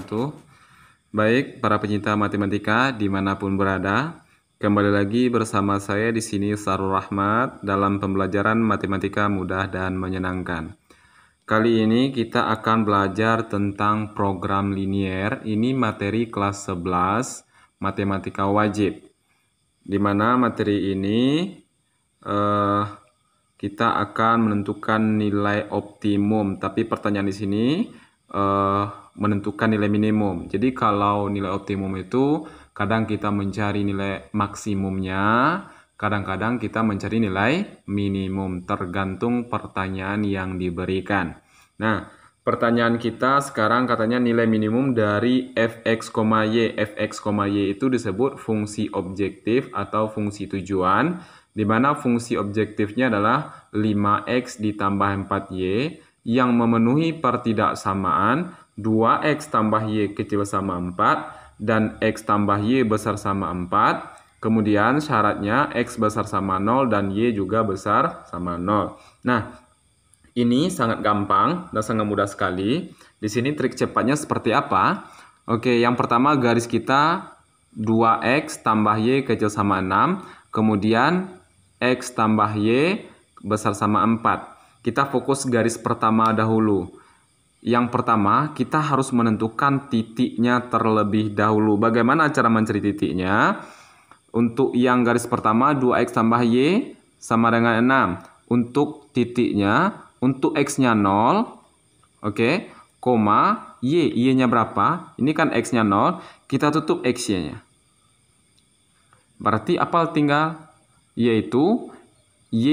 wabarakatuh. Baik, para pencinta matematika dimanapun berada, kembali lagi bersama saya di sini Sarul Rahmat dalam pembelajaran matematika mudah dan menyenangkan. Kali ini kita akan belajar tentang program linier. Ini materi kelas 11 matematika wajib. Di mana materi ini kita akan menentukan nilai optimum, tapi pertanyaan di sini menentukan nilai minimum. Jadi kalau nilai optimum itu kadang kita mencari nilai maksimumnya, kadang-kadang kita mencari nilai minimum, tergantung pertanyaan yang diberikan. Nah, pertanyaan kita sekarang katanya nilai minimum dari fx, y. Fx, y itu disebut fungsi objektif atau fungsi tujuan, di mana fungsi objektifnya adalah 5x ditambah 4y yang memenuhi pertidaksamaan 2x tambah y kecil sama 4 dan x tambah y besar sama 4. Kemudian syaratnya x besar sama 0 dan y juga besar sama 0. Nah, ini sangat gampang dan sangat mudah sekali. Di sini trik cepatnya seperti apa? Oke, yang pertama garis kita 2x tambah y kecil sama 6. Kemudian x tambah y besar sama 4. Kita fokus garis pertama dahulu. Yang pertama, kita harus menentukan titiknya terlebih dahulu. Bagaimana cara mencari titiknya? Untuk yang garis pertama, 2x tambah y sama dengan 6. Untuk titiknya, untuk x-nya 0, oke, koma, y-nya berapa? Ini kan x-nya 0, kita tutup x-nya. Berarti apa tinggal? Yaitu y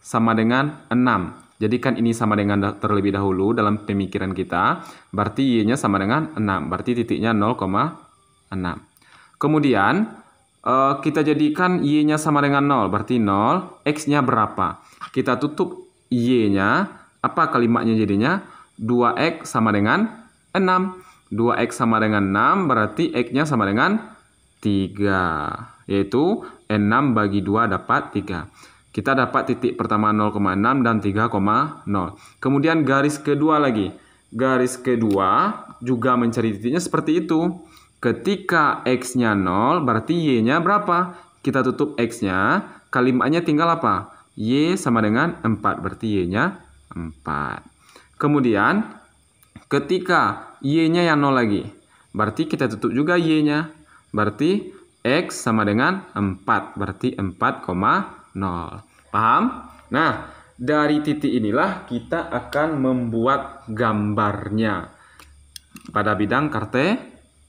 sama dengan 6. Jadi kan ini sama dengan terlebih dahulu dalam pemikiran kita. Berarti y-nya sama dengan 6. Berarti titiknya 0,6. Kemudian kita jadikan y-nya sama dengan 0. Berarti 0. X-nya berapa? Kita tutup y-nya. Apa kalimatnya jadinya? 2x sama dengan 6. 2x sama dengan 6. Berarti x-nya sama dengan 3. Yaitu 6 bagi 2 dapat 3. Kita dapat titik pertama 0,6 dan 3,0. Kemudian garis kedua lagi. Garis kedua juga mencari titiknya seperti itu. Ketika x-nya 0, berarti y-nya berapa? Kita tutup x-nya. Kalimatnya tinggal apa? Y sama dengan 4. Berarti y-nya 4. Kemudian ketika y-nya yang 0 lagi. Berarti kita tutup juga y-nya. Berarti x sama dengan 4. Berarti 4,0. Paham? Nah, dari titik inilah kita akan membuat gambarnya pada bidang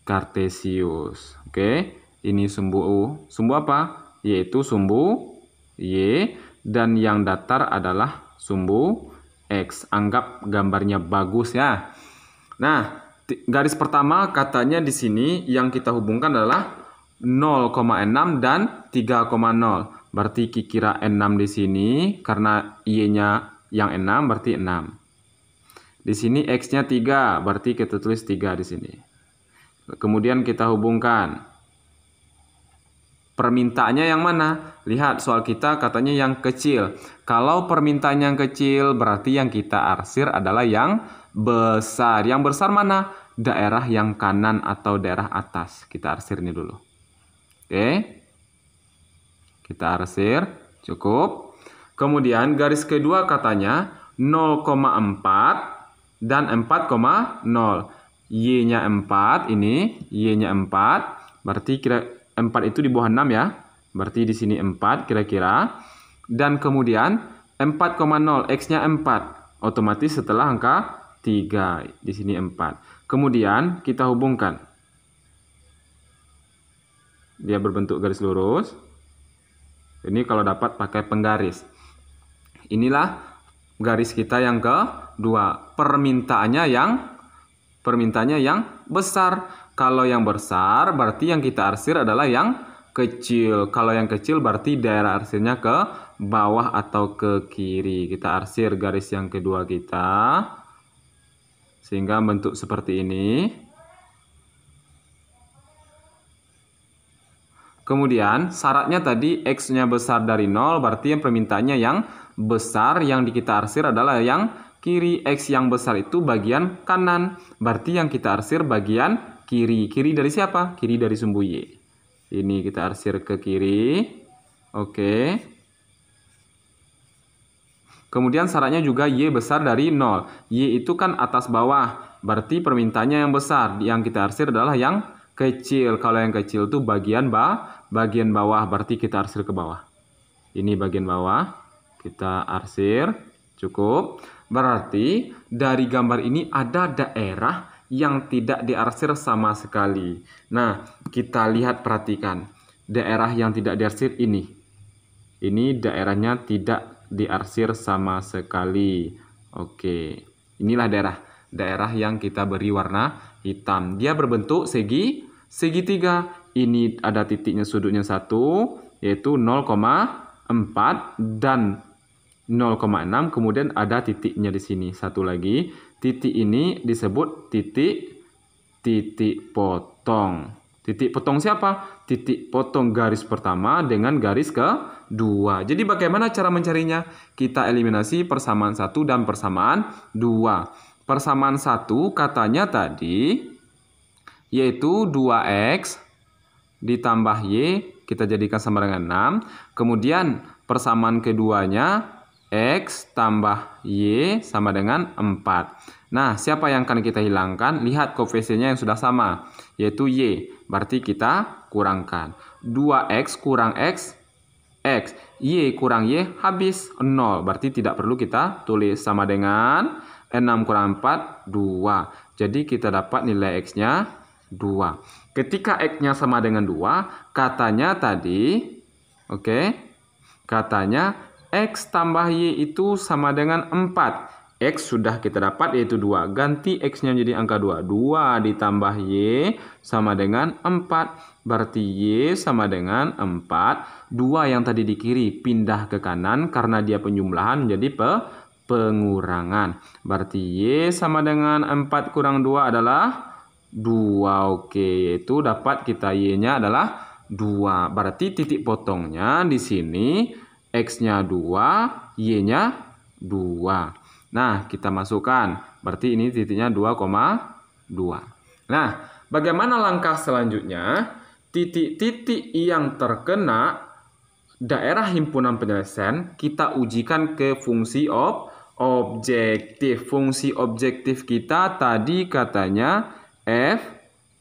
kartesius. Oke, ini sumbu U. Sumbu apa? Yaitu sumbu Y dan yang datar adalah sumbu X. Anggap gambarnya bagus ya. Nah, garis pertama katanya di sini yang kita hubungkan adalah 0,6 dan 3,0. Berarti kira 6 di sini karena y-nya yang 6 berarti 6. Di sini x-nya 3, berarti kita tulis 3 di sini. Kemudian kita hubungkan. Permintaannya yang mana? Lihat soal kita katanya yang kecil. Kalau permintaan yang kecil berarti yang kita arsir adalah yang besar. Yang besar mana? Daerah yang kanan atau daerah atas. Kita arsir ini dulu. Oke. Kita arsir, cukup. Kemudian garis kedua katanya 0,4 dan 4,0. Y-nya 4, ini Y-nya 4. Berarti kira 4 itu di bawah 6 ya. Berarti di sini 4 kira-kira. Dan kemudian 4,0, X-nya 4. Otomatis setelah angka 3, di sini 4. Kemudian kita hubungkan. Dia berbentuk garis lurus. Ini kalau dapat pakai penggaris. Inilah garis kita yang kedua. Permintaannya yang besar. Kalau yang besar berarti yang kita arsir adalah yang kecil. Kalau yang kecil berarti daerah arsirnya ke bawah atau ke kiri. Kita arsir garis yang kedua kita. Sehingga bentuk seperti ini. Kemudian syaratnya tadi x-nya besar dari 0, berarti yang permintaannya yang besar, yang kita arsir adalah yang Kiri. X yang besar itu bagian kanan. Berarti yang kita arsir bagian kiri. Kiri dari siapa? Kiri dari sumbu Y. Ini kita arsir ke kiri. Oke. Kemudian syaratnya juga Y besar dari 0. Y itu kan atas bawah. Berarti permintaannya yang besar. Yang kita arsir adalah yang kecil. Kalau yang kecil itu bagian bawah. Berarti kita arsir ke bawah. Ini bagian bawah. Kita arsir. Cukup. Berarti dari gambar ini ada daerah yang tidak diarsir sama sekali. Nah, kita lihat, perhatikan. Daerah yang tidak diarsir ini. Ini daerahnya tidak diarsir sama sekali. Oke, inilah daerah yang kita beri warna hitam. Dia berbentuk segitiga. Ini ada titiknya, sudutnya 1, yaitu 0,4 dan 0,6. Kemudian ada titiknya di sini. Satu lagi, titik ini disebut titik potong. Titik potong siapa? Titik potong garis pertama dengan garis kedua. Jadi bagaimana cara mencarinya? Kita eliminasi persamaan 1 dan persamaan 2. Persamaan 1 katanya tadi yaitu 2x ditambah y, kita jadikan sama dengan 6. Kemudian persamaan keduanya x tambah y sama dengan 4. Nah, siapa yang akan kita hilangkan? Lihat koefisiennya yang sudah sama, yaitu y. Berarti kita kurangkan. 2x kurang x, x. Y kurang y, habis 0. Berarti tidak perlu kita tulis, sama dengan 6 kurang 4, 2. Jadi kita dapat nilai x-nya 2. Ketika x-nya sama dengan 2, katanya tadi, katanya x tambah y itu sama dengan 4. X sudah kita dapat, yaitu 2. Ganti X-nya menjadi angka 2. 2 ditambah Y sama dengan 4. Berarti Y sama dengan 4. 2 yang tadi di kiri pindah ke kanan karena dia penjumlahan menjadi pengurangan. Berarti Y sama dengan 4 kurang 2 adalah 2. Oke, yaitu dapat kita Y-nya adalah 2. Berarti titik potongnya di sini X-nya 2, Y-nya 2. Nah, kita masukkan. Berarti ini titiknya 2,2. Nah, bagaimana langkah selanjutnya? Titik-titik yang terkena daerah himpunan penyelesaian kita ujikan ke fungsi objektif. Fungsi objektif kita tadi katanya f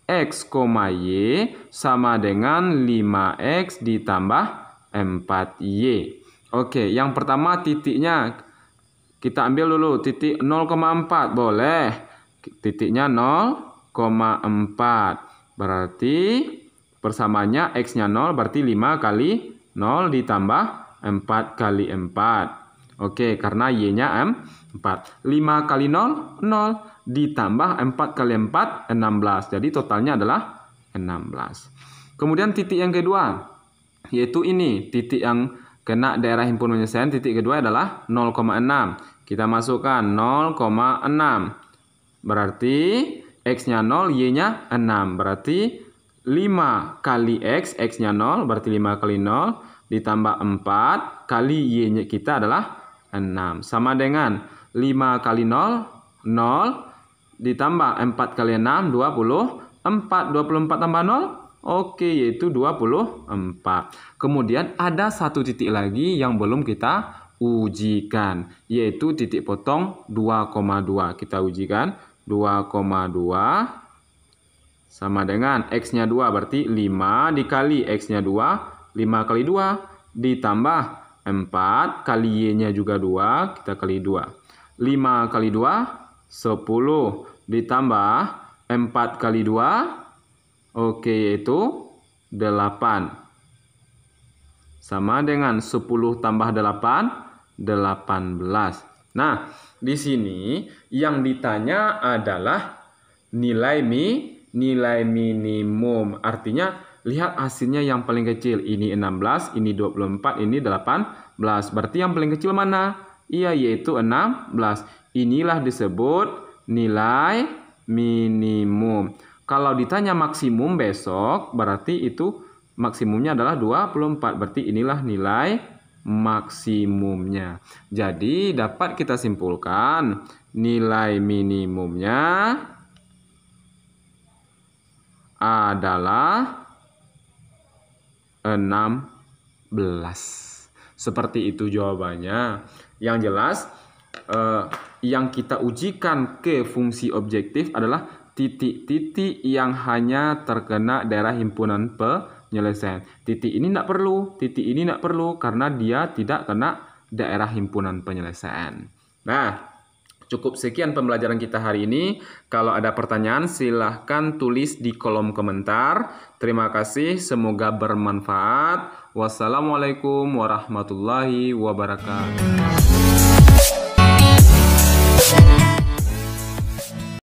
x, y sama dengan 5x ditambah 4y. Oke, yang pertama titiknya kita ambil dulu titik 0,4, boleh. Titiknya 0,4. Berarti persamaannya x-nya 0, berarti 5 kali 0 ditambah 4 kali 4. Oke, karena y-nya 4. 5 kali 0, 0. Ditambah 4 kali 4, 16. Jadi totalnya adalah 16. Kemudian titik yang kedua, yaitu ini. Titik yang kena daerah himpunan penyelesaian, titik kedua adalah 0,6. Kita masukkan 0,6. Berarti X-nya 0, Y-nya 6. Berarti 5 kali X, X-nya 0. Berarti 5 kali 0 ditambah 4 kali Y-nya kita adalah 6. Sama dengan 5 kali 0, 0. Ditambah 4 kali 6, 24. 24 tambah 0. Oke, yaitu 24. Kemudian ada satu titik lagi yang belum kita ujikan, yaitu titik potong 2,2. Kita ujikan 2,2 sama dengan X-nya 2, berarti 5 dikali X-nya 2, 5 kali 2 ditambah 4 kali Y-nya juga 2, kita kali 2. 5 kali 2, 10 ditambah 4 kali 2, oke, yaitu 8. Sama dengan 10 tambah 8, 18. Nah, di sini yang ditanya adalah nilai minimum. Artinya, lihat hasilnya yang paling kecil. Ini 16, ini 24, ini 18. Berarti yang paling kecil mana? Iya, yaitu 16. Inilah disebut nilai minimum. Kalau ditanya maksimum besok, berarti itu maksimumnya adalah 24. Berarti inilah nilai maksimumnya. Jadi dapat kita simpulkan nilai minimumnya adalah 16. Seperti itu jawabannya. Yang jelas yang kita ujikan ke fungsi objektif adalah titik-titik yang hanya terkena daerah himpunan penyelesaian. Titik ini tidak perlu karena dia tidak kena daerah himpunan penyelesaian. Nah, cukup sekian pembelajaran kita hari ini. Kalau ada pertanyaan silahkan tulis di kolom komentar. Terima kasih, semoga bermanfaat. Wassalamualaikum warahmatullahi wabarakatuh.